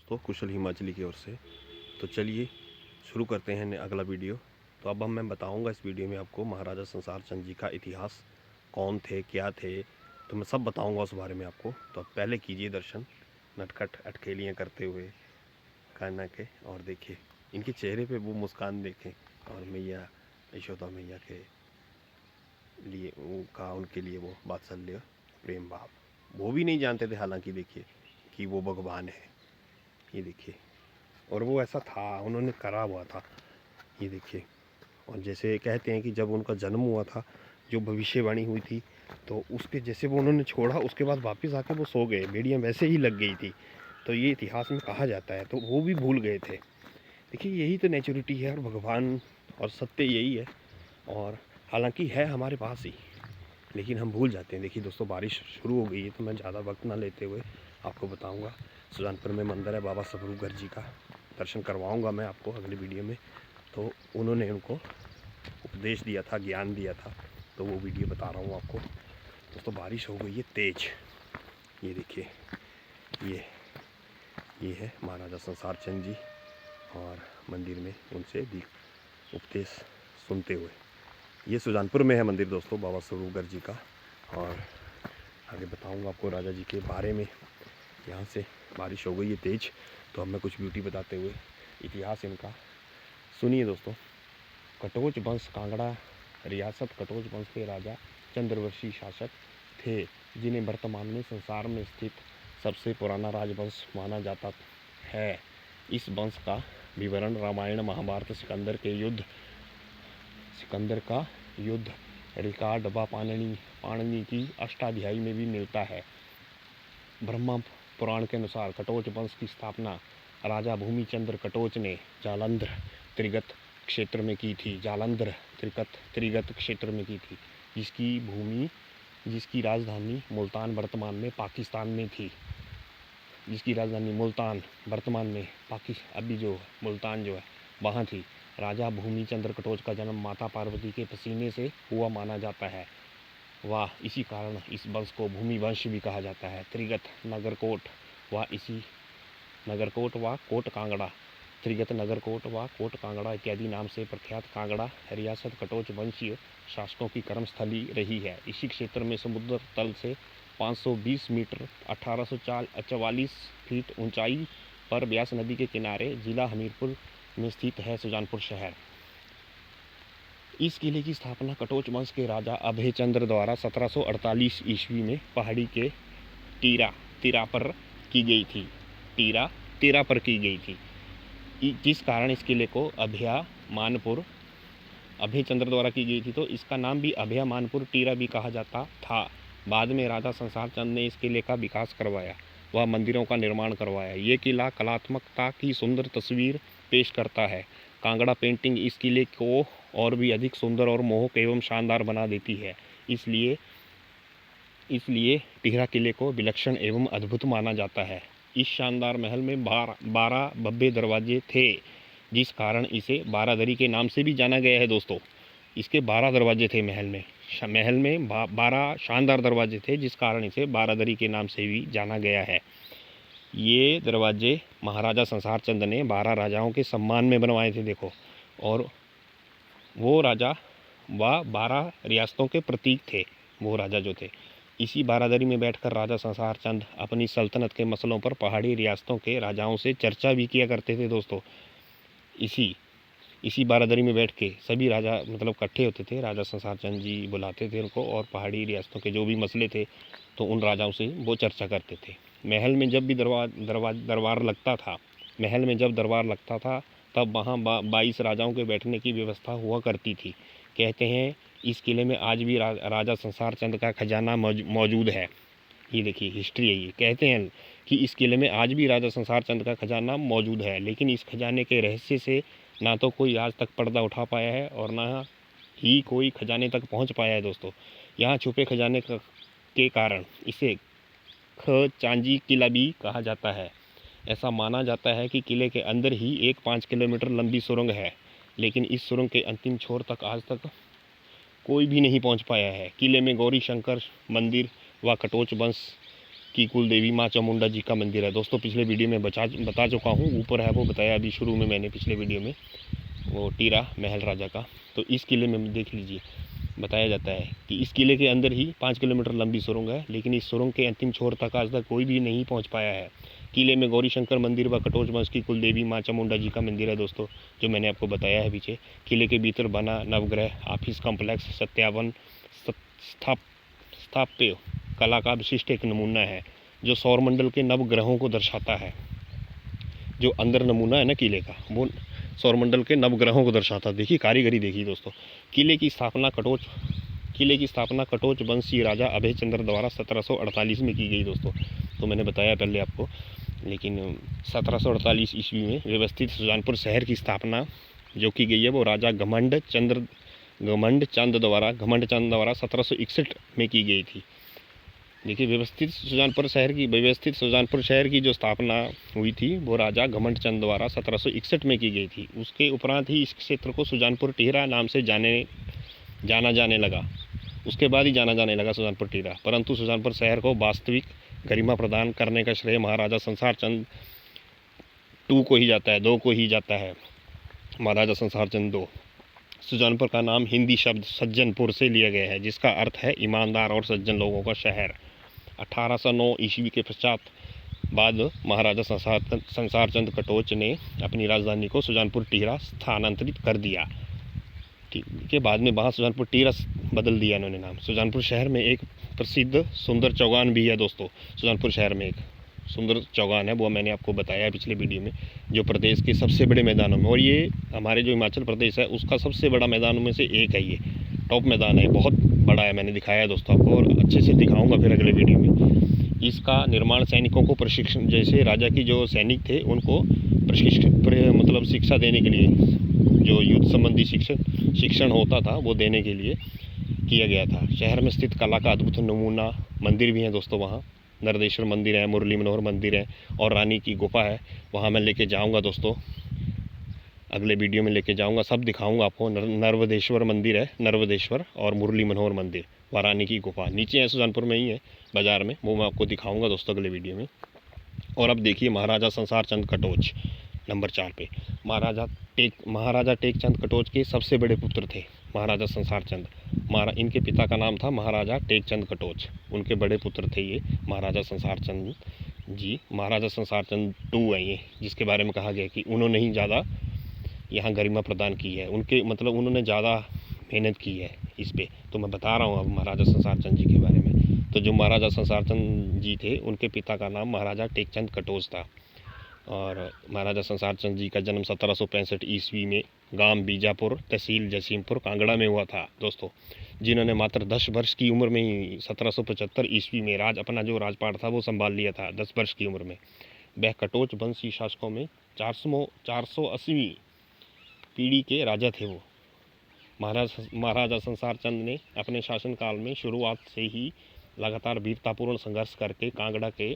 दोस्तों, कुशल हिमाचली की ओर से। तो चलिए शुरू करते हैं अगला वीडियो। तो अब मैं बताऊंगा इस वीडियो में आपको महाराजा संसार चंद जी का इतिहास, कौन थे, क्या थे, तो मैं सब बताऊंगा उस बारे में आपको। तो अब पहले कीजिए दर्शन नटखट अटखेलियाँ करते हुए कान्हा के, और देखिए इनके चेहरे पे वो मुस्कान देखें, और मैया यशोदा मैया के लिए उनके लिए वो वात्सल्य प्रेम भाव, वो भी नहीं जानते थे हालांकि, देखिए कि वो भगवान है। ये देखिए, और वो ऐसा था, उन्होंने करा हुआ था, ये देखिए। और जैसे कहते हैं कि जब उनका जन्म हुआ था, जो भविष्यवाणी हुई थी, तो उसके जैसे वो उन्होंने छोड़ा, उसके बाद वापस आके वो सो गए, बेड़ियाँ वैसे ही लग गई थी। तो ये इतिहास में कहा जाता है, तो वो भी भूल गए थे। देखिए यही तो नेचुरिटी है, और भगवान और सत्य यही है। और हालांकि है हमारे पास ही, लेकिन हम भूल जाते हैं। देखिए दोस्तों, बारिश शुरू हो गई है, तो मैं ज़्यादा वक्त ना लेते हुए आपको बताऊंगा। सुजानपुर में मंदिर है बाबा सबरूगढ़ जी का, दर्शन करवाऊंगा मैं आपको अगली वीडियो में। तो उन्होंने उनको उपदेश दिया था, ज्ञान दिया था, तो वो वीडियो बता रहा हूँ आपको। दोस्तों बारिश हो गई है तेज, ये देखिए, ये है महाराजा संसार चंद जी, और मंदिर में उनसे भी उपदेश सुनते हुए। ये सुजानपुर में है मंदिर दोस्तों, बाबा सबरूगढ़ जी का। और आगे बताऊंगा आपको राजा जी के बारे में। यहाँ से बारिश हो गई है तेज, तो अब मैं कुछ ब्यूटी बताते हुए इतिहास इनका सुनिए दोस्तों। कटोच वंश कांगड़ा रियासत कटोच वंश के राजा चंद्रवंशी शासक थे, जिन्हें वर्तमान में संसार में स्थित सबसे पुराना राजवंश माना जाता है। इस वंश का विवरण रामायण महाभारत सिकंदर का युद्ध रिकॉर्ड व पाणिनि की अष्टाध्यायी में भी मिलता है। ब्रह्मा पुराण के अनुसार कटोच वंश की स्थापना राजा भूमिचंद्र कटोच ने जालंधर त्रिगत क्षेत्र में की थी। त्रिगत क्षेत्र में की थी, जिसकी राजधानी मुल्तान वर्तमान में पाकिस्तान में थी। अभी जो मुल्तान जो है वहाँ थी। राजा भूमिचंद्र कटोच का जन्म माता पार्वती के पसीने से हुआ माना जाता है। इसी कारण इस वंश को भूमि वंश भी कहा जाता है। त्रिगत नगरकोट व कोट कांगड़ा, त्रिगत नगरकोट व कोट कांगड़ा इत्यादि नाम से प्रख्यात कांगड़ा रियासत कटोच वंशीय शासकों की कर्मस्थली रही है। इसी क्षेत्र में समुद्र तल से 520 मीटर 1844 फीट ऊंचाई पर ब्यास नदी के किनारे जिला हमीरपुर में स्थित है सुजानपुर शहर। इस किले की स्थापना कटोच वंश के राजा अभय चंद्र द्वारा 1748 ईस्वी में पहाड़ी के टीरा पर की गई थी। जिस कारण इस किले को अभय चंद्र द्वारा की गई थी, तो इसका नाम भी अभयमानपुर टीरा भी कहा जाता था। बाद में राजा संसार चंद ने इस किले का विकास करवाया व मंदिरों का निर्माण करवाया। ये किला कलात्मकता की सुंदर तस्वीर पेश करता है। कांगड़ा पेंटिंग इस किले को और भी अधिक सुंदर और मोहक एवं शानदार बना देती है। इसलिए टिहरा किले को विलक्षण एवं अद्भुत माना जाता है। इस शानदार महल में 12 भव्य दरवाजे थे, जिस कारण इसे बारादरी के नाम से भी जाना गया है दोस्तों। इसके 12 दरवाजे थे महल में 12 शानदार दरवाजे थे, जिस कारण इसे बारादरी के नाम से भी जाना गया है। ये दरवाजे महाराजा संसार चंद ने 12 राजाओं के सम्मान में बनवाए थे, देखो। और वो राजा 12 रियासतों के प्रतीक थे, वो राजा जो थे। इसी बारादरी में बैठकर राजा संसार चंद अपनी सल्तनत के मसलों पर पहाड़ी रियासतों के राजाओं से चर्चा भी किया करते थे दोस्तों। इसी बारादरी में बैठ के सभी राजा इकट्ठे होते थे, राजा संसार चंद जी बुलाते थे उनको, और पहाड़ी रियासतों के जो भी मसले थे तो उन राजाओं से वो चर्चा करते थे। महल में जब दरबार लगता था तब वहाँ 22 राजाओं के बैठने की व्यवस्था हुआ करती थी। कहते हैं इस किले में आज भी राजा संसार चंद का खजाना मौजूद है। ये देखिए हिस्ट्री है ये। कहते हैं कि इस किले में आज भी राजा संसार चंद का खजाना मौजूद है, लेकिन इस खजाने के रहस्य से ना तो कोई आज तक पर्दा उठा पाया है और ना ही कोई खजाने तक पहुंच पाया है दोस्तों। यहाँ छुपे खजाने के कारण इसे खजांची किला भी कहा जाता है। ऐसा माना जाता है कि किले के अंदर ही एक 5 किलोमीटर लंबी सुरंग है, लेकिन इस सुरंग के अंतिम छोर तक आज तक कोई भी नहीं पहुंच पाया है। किले में गौरी शंकर मंदिर व कटोच वंश की कुल देवी माँ चामुंडा जी का मंदिर है दोस्तों। पिछले वीडियो में बता चुका हूँ, ऊपर है वो बताया अभी शुरू में मैंने पिछले वीडियो में, वो टीरा महल राजा का। तो इस किले में देख लीजिए, बताया जाता है कि इस किले के अंदर ही 5 किलोमीटर लंबी सुरंग है, लेकिन इस सुरंग के अंतिम छोर तक आज तक कोई भी नहीं पहुंच पाया है। किले में गौरी शंकर मंदिर व कटोच वंश की कुल देवी माँ चामुंडा जी का मंदिर है दोस्तों, जो मैंने आपको बताया है पीछे। किले के भीतर बना नवग्रह ऑफिस कॉम्प्लेक्स सत्यावन स्थाप्य कला का विशिष्ट एक नमूना है, जो सौरमंडल के नवग्रहों को दर्शाता है। जो अंदर नमूना है ना किले का, वो सौरमंडल के नवग्रहों को दर्शाता है। देखिए कारीगरी देखिए दोस्तों। किले की स्थापना कटोच वंशीय राजा अभय चंद्र द्वारा 1748 में की गई दोस्तों। तो मैंने बताया पहले आपको, लेकिन 1748 ईस्वी में व्यवस्थित सुजानपुर शहर की स्थापना जो की गई है वो राजा घमंड चंद द्वारा 1761 में की गई थी। देखिए व्यवस्थित सुजानपुर शहर की जो स्थापना हुई थी वो राजा घमंड चंद द्वारा 1761 में की गई थी। उसके उपरांत ही इस क्षेत्र को सुजानपुर टीहरा नाम से जाना जाने लगा। उसके बाद ही जाना जाने लगा सुजानपुर टीहरा। परंतु सुजानपुर शहर को वास्तविक गरिमा प्रदान करने का श्रेय महाराजा संसार चंद दो को ही जाता है। महाराजा संसार चंद दो। सुजानपुर का नाम हिंदी शब्द सज्जनपुर से लिया गया है, जिसका अर्थ है ईमानदार और सज्जन लोगों का शहर। 1809 ईस्वी के पश्चात बाद महाराजा संसार चंद कटोच ने अपनी राजधानी को सुजानपुर टीहरा स्थानांतरित कर दिया। के बाद में वहाँ सुजानपुर टीहरा बदल दिया इन्होंने नाम। सुजानपुर शहर में एक प्रसिद्ध सुंदर चौगान भी है दोस्तों। सुजानपुर शहर में एक सुंदर चौगान है, वो मैंने आपको बताया पिछले वीडियो में, जो प्रदेश के सबसे बड़े मैदानों में, और ये हमारे जो हिमाचल प्रदेश है उसका सबसे बड़ा मैदानों में से एक है। ये टॉप मैदान है, बहुत बड़ा है। मैंने दिखाया है दोस्तों आपको, और अच्छे से दिखाऊंगा फिर अगले वीडियो में। इसका निर्माण सैनिकों को प्रशिक्षण, जैसे राजा की जो सैनिक थे उनको मतलब शिक्षा देने के लिए, जो युद्ध संबंधी शिक्षण होता था वो देने के लिए किया गया था। शहर में स्थित कला का अद्भुत नमूना मंदिर भी है दोस्तों। वहाँ नर्मदेश्वर मंदिर है, मुरली मनोहर मंदिर है, और रानी की गुफा है। वहाँ मैं लेके जाऊँगा दोस्तों, अगले वीडियो में लेके जाऊँगा, सब दिखाऊँगा आपको। नर्मदेश्वर मंदिर है, नर्मदेश्वर और मुरली मनोहर मंदिर, व रानी की गुफा नीचे है, सुजानपुर में ही है बाज़ार में। वो मैं आपको दिखाऊँगा दोस्तों अगले वीडियो में। और अब देखिए महाराजा संसार चंद कटोच नंबर 4 पे। महाराजा टेकचंद कटोच के सबसे बड़े पुत्र थे महाराजा संसार चंद। इनके पिता का नाम था महाराजा टेकचंद कटोच, उनके बड़े पुत्र थे ये महाराजा संसार चंद जी। महाराजा संसार चंद 2 है ये, जिसके बारे में कहा गया कि उन्होंने ही ज़्यादा यहाँ गरिमा प्रदान की है, उनके मतलब उन्होंने ज़्यादा मेहनत की है इस पर। तो मैं बता रहा हूँ अब महाराजा संसार चंद जी के बारे में। तो जो महाराजा संसार चंद जी थे, उनके पिता का नाम महाराजा टेकचंद कटोच था, और महाराजा संसार चंद जी का जन्म 1765 ईस्वी में गांव बीजापुर, तहसील जसीमपुर, कांगड़ा में हुआ था दोस्तों। जिन्होंने मात्र 10 वर्ष की उम्र में ही 1775 ईस्वी में अपना जो राजपाट था वो संभाल लिया था 10 वर्ष की उम्र में। वह कटोच वंशी शासकों में 480वीं पीढ़ी के राजा थे वो। महाराजा संसार चंद ने अपने शासनकाल में शुरुआत से ही लगातार वीरतापूर्ण संघर्ष करके कांगड़ा के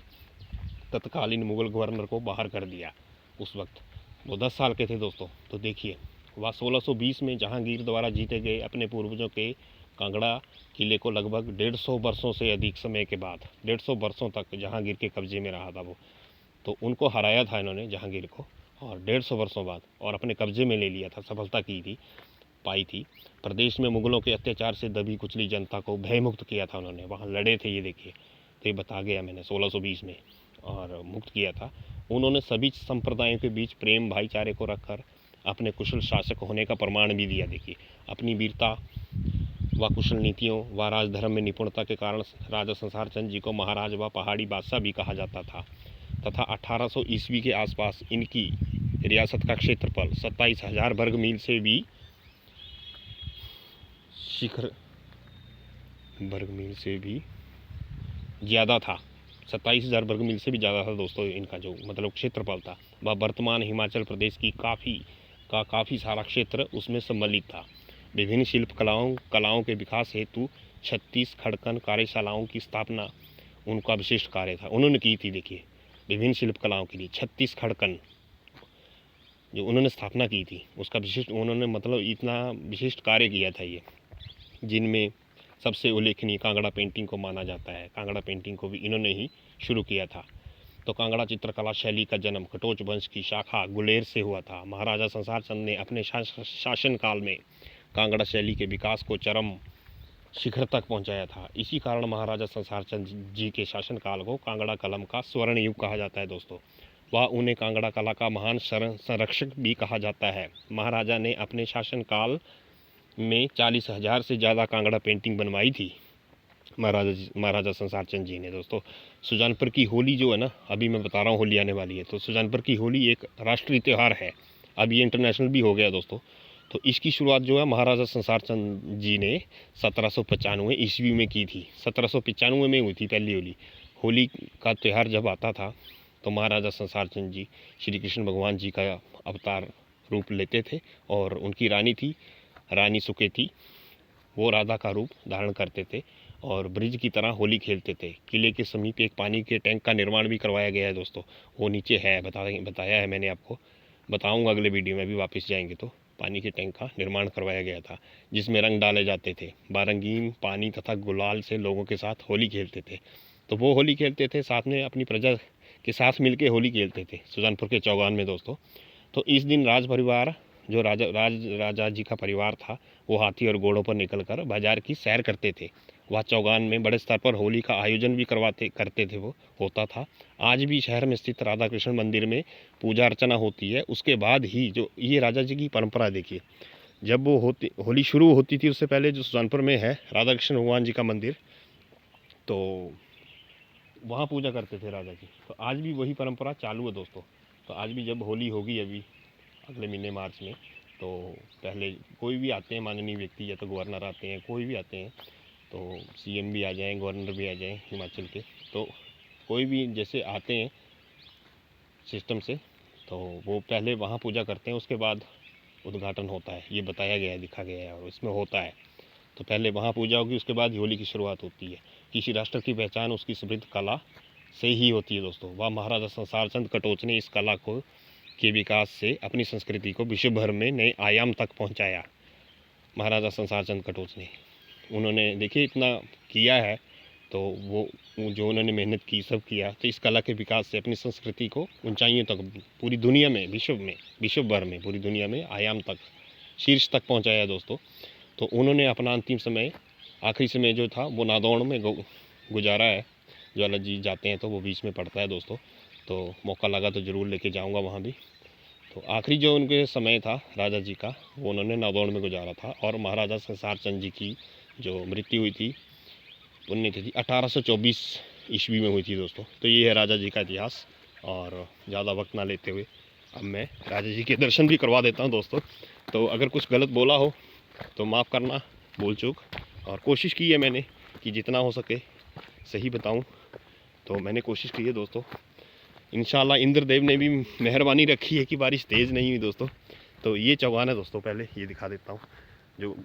तत्कालीन मुगल गवर्नर को बाहर कर दिया। उस वक्त वो 10 साल के थे दोस्तों। तो देखिए वह 1620 में जहांगीर द्वारा जीते गए अपने पूर्वजों के कांगड़ा किले को लगभग 150 वर्षों से अधिक समय के बाद, 150 वर्षों तक जहांगीर के कब्जे में रहा था वो। तो उनको हराया था इन्होंने जहांगीर को, और 150 वर्षों बाद और अपने कब्जे में ले लिया था, सफलता पाई थी। प्रदेश में मुगलों के अत्याचार से दबी कुचली जनता को भयमुक्त किया था उन्होंने। वहाँ लड़े थे, ये देखिए, तो ये बता गया मैंने 1620 में, और मुक्त किया था। उन्होंने सभी संप्रदायों के बीच प्रेम भाईचारे को रखकर अपने कुशल शासक होने का प्रमाण भी दिया। देखिए अपनी वीरता व कुशल नीतियों व राजधर्म में निपुणता के कारण राजा संसार चंद जी को महाराज व पहाड़ी बादशाह भी कहा जाता था। तथा 1800 ईस्वी के आसपास इनकी रियासत का क्षेत्रफल 27,000 वर्ग मील से भी ज़्यादा था। 27,000 वर्ग मील से भी ज़्यादा था दोस्तों इनका जो मतलब क्षेत्रफल था। वह वर्तमान हिमाचल प्रदेश की काफ़ी सारा क्षेत्र उसमें सम्मिलित था। विभिन्न शिल्प कलाओं के विकास हेतु 36 खड़कन कार्यशालाओं की स्थापना उनका विशिष्ट कार्य था, उन्होंने की थी। देखिए विभिन्न शिल्प कलाओं के लिए 36 खड़कन जो उन्होंने स्थापना की थी, उसका विशिष्ट उन्होंने मतलब इतना विशिष्ट कार्य किया था ये, जिनमें सबसे उल्लेखनीय कांगड़ा पेंटिंग को माना जाता है। कांगड़ा पेंटिंग को भी इन्होंने ही शुरू किया था। तो कांगड़ा चित्रकला शैली का जन्म कटोच वंश की शाखा गुलेर से हुआ था। महाराजा संसार चंद ने अपने शासनकाल में कांगड़ा शैली के विकास को चरम शिखर तक पहुंचाया था। इसी कारण महाराजा संसार चंद जी के शासनकाल को कांगड़ा कलम का स्वर्ण युग कहा जाता है दोस्तों। वह उन्हें कांगड़ा कला का महान संरक्षक भी कहा जाता है। महाराजा ने अपने शासनकाल में 40,000 से ज़्यादा कांगड़ा पेंटिंग बनवाई थी महाराजा संसार चंद जी ने दोस्तों। सुजानपुर की होली जो है ना, अभी मैं बता रहा हूँ होली आने वाली है, तो सुजानपुर की होली एक राष्ट्रीय त्यौहार है। अब ये इंटरनेशनल भी हो गया दोस्तों। तो इसकी शुरुआत जो है महाराजा संसार चंद जी ने 1795 ईस्वी में की थी। 1795 में हुई थी पहली होली। होली का त्यौहार जब आता था तो महाराजा संसार चंद जी श्री कृष्ण भगवान जी का अवतार रूप लेते थे और उनकी रानी थी रानी सुकेती, वो राधा का रूप धारण करते थे और ब्रिज की तरह होली खेलते थे। किले के समीप एक पानी के टैंक का निर्माण भी करवाया गया है दोस्तों। वो नीचे है, बताया है मैंने आपको, बताऊंगा अगले वीडियो में भी वापस जाएंगे तो। पानी के टैंक का निर्माण करवाया गया था जिसमें रंग डाले जाते थे। बारंगीन पानी तथा गुलाल से लोगों के साथ होली खेलते थे। तो वो होली खेलते थे, साथ में अपनी प्रजा के साथ मिलके होली खेलते थे सुजानपुर के चौगान में दोस्तों। तो इस दिन राज परिवार जो राजा जी का परिवार था वो हाथी और घोड़ों पर निकलकर बाजार की सैर करते थे। वह चौगान में बड़े स्तर पर होली का आयोजन भी करते थे, वो होता था। आज भी शहर में स्थित राधा कृष्ण मंदिर में पूजा अर्चना होती है। उसके बाद ही जो ये राजा जी की परंपरा देखिए, जब वो होली शुरू होती थी उससे पहले जो सुजानपुर में है राधा कृष्ण भगवान जी का मंदिर, तो वहाँ पूजा करते थे राजा जी। तो आज भी वही परंपरा चालू है दोस्तों। तो आज भी जब होली होगी अभी अगले महीने मार्च में, तो पहले कोई भी आते हैं माननीय व्यक्ति या तो गवर्नर आते हैं, कोई भी आते हैं, तो सीएम भी आ जाएं, गवर्नर भी आ जाएं हिमाचल के, तो कोई भी जैसे आते हैं सिस्टम से, तो वो पहले वहाँ पूजा करते हैं, उसके बाद उद्घाटन होता है। ये बताया गया है, दिखा गया है और इसमें होता है। तो पहले वहाँ पूजा होगी, उसके बाद होली की शुरुआत होती है। किसी राष्ट्र की पहचान उसकी समृद्ध कला से ही होती है दोस्तों। वह महाराजा संसार चंद कटोच ने इस कला को के विकास से अपनी संस्कृति को विश्व भर में नए आयाम तक पहुंचाया। महाराजा संसार चंद कटोच ने, उन्होंने देखिए इतना किया है, तो वो जो उन्होंने मेहनत की सब किया, तो इस कला के विकास से अपनी संस्कृति को ऊंचाइयों तक पूरी दुनिया में विश्व भर में पूरी दुनिया में आयाम तक शीर्ष तक पहुंचाया दोस्तों। तो उन्होंने अपना अंतिम समय आखिरी समय जो था वो नादौड़ में गुजारा है। ज्वाला जी जाते हैं तो वो बीच में पड़ता है दोस्तों, तो मौका लगा तो ज़रूर लेके जाऊंगा वहाँ भी। तो आखिरी जो उनके समय था राजा जी का वो उन्होंने नादौड़ में गुजारा था। और महाराजा संसार चंद जी की जो मृत्यु हुई थी पुण्यतिथि 1824 ईस्वी में हुई थी दोस्तों। तो ये है राजा जी का इतिहास। और ज़्यादा वक्त ना लेते हुए अब मैं राजा जी के दर्शन भी करवा देता हूँ दोस्तों। तो अगर कुछ गलत बोला हो तो माफ़ करना, भूल चूक। और कोशिश की है मैंने कि जितना हो सके सही बताऊं, तो मैंने कोशिश की है दोस्तों। इंशाल्लाह इंद्रदेव ने भी मेहरबानी रखी है कि बारिश तेज़ नहीं हुई दोस्तों। तो ये चौगान है दोस्तों, पहले ये दिखा देता हूँ। जो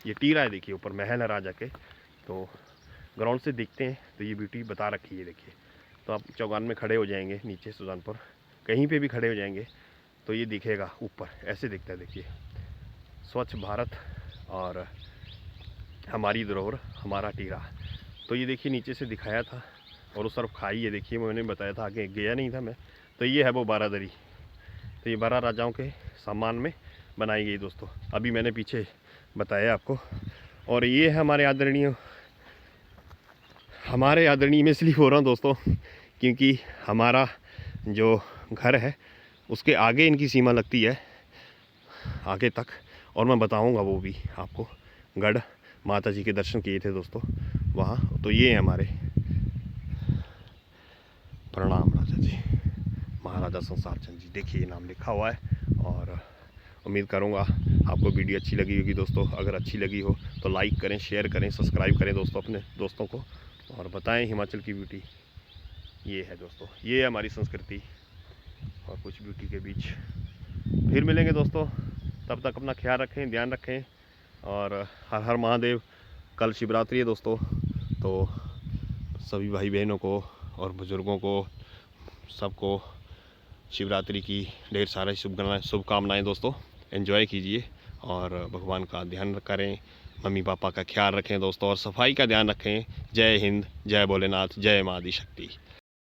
ये टीरा है देखिए, ऊपर महल है राजा के, तो ग्राउंड से दिखते हैं तो ये ब्यूटी बता रखी है देखिए। तो आप चौगान में खड़े हो जाएंगे, नीचे सुजानपुर कहीं पे भी खड़े हो जाएंगे तो ये दिखेगा, ऊपर ऐसे दिखता है देखिए। स्वच्छ भारत और हमारी धरोहर हमारा टीरा। तो ये देखिए नीचे से दिखाया था और उस तरफ खाई है देखिए, मैंने बताया था, आगे गया नहीं था मैं। तो ये है वो बारादरी। तो ये 12 राजाओं के सम्मान में बनाई गई दोस्तों, अभी मैंने पीछे बताया आपको। और ये है हमारे आदरणीय में इसलिए हो रहा हूँ दोस्तों क्योंकि हमारा जो घर है उसके आगे इनकी सीमा लगती है आगे तक। और मैं बताऊंगा वो भी आपको। गढ़ माता जी के दर्शन किए थे दोस्तों वहाँ। तो ये है हमारे, प्रणाम राजा जी, महाराजा संसार चंद जी, देखिए नाम लिखा हुआ है। और उम्मीद करूँगा आपको वीडियो अच्छी लगी होगी दोस्तों। अगर अच्छी लगी हो तो लाइक करें, शेयर करें, सब्सक्राइब करें दोस्तों अपने दोस्तों को, और बताएं हिमाचल की ब्यूटी ये है दोस्तों। ये है हमारी संस्कृति और कुछ ब्यूटी के बीच। फिर मिलेंगे दोस्तों, तब तक अपना ख्याल रखें, ध्यान रखें। और हर हर महादेव। कल शिवरात्रि है दोस्तों, तो सभी भाई बहनों को और बुज़ुर्गों को सबको शिवरात्रि की ढेर सारी शुभकामनाएं दोस्तों। एंजॉय कीजिए और भगवान का ध्यान करें, मम्मी पापा का ख्याल रखें दोस्तों और सफाई का ध्यान रखें। जय हिंद, जय भोलेनाथ, जय माँ आदि शक्ति।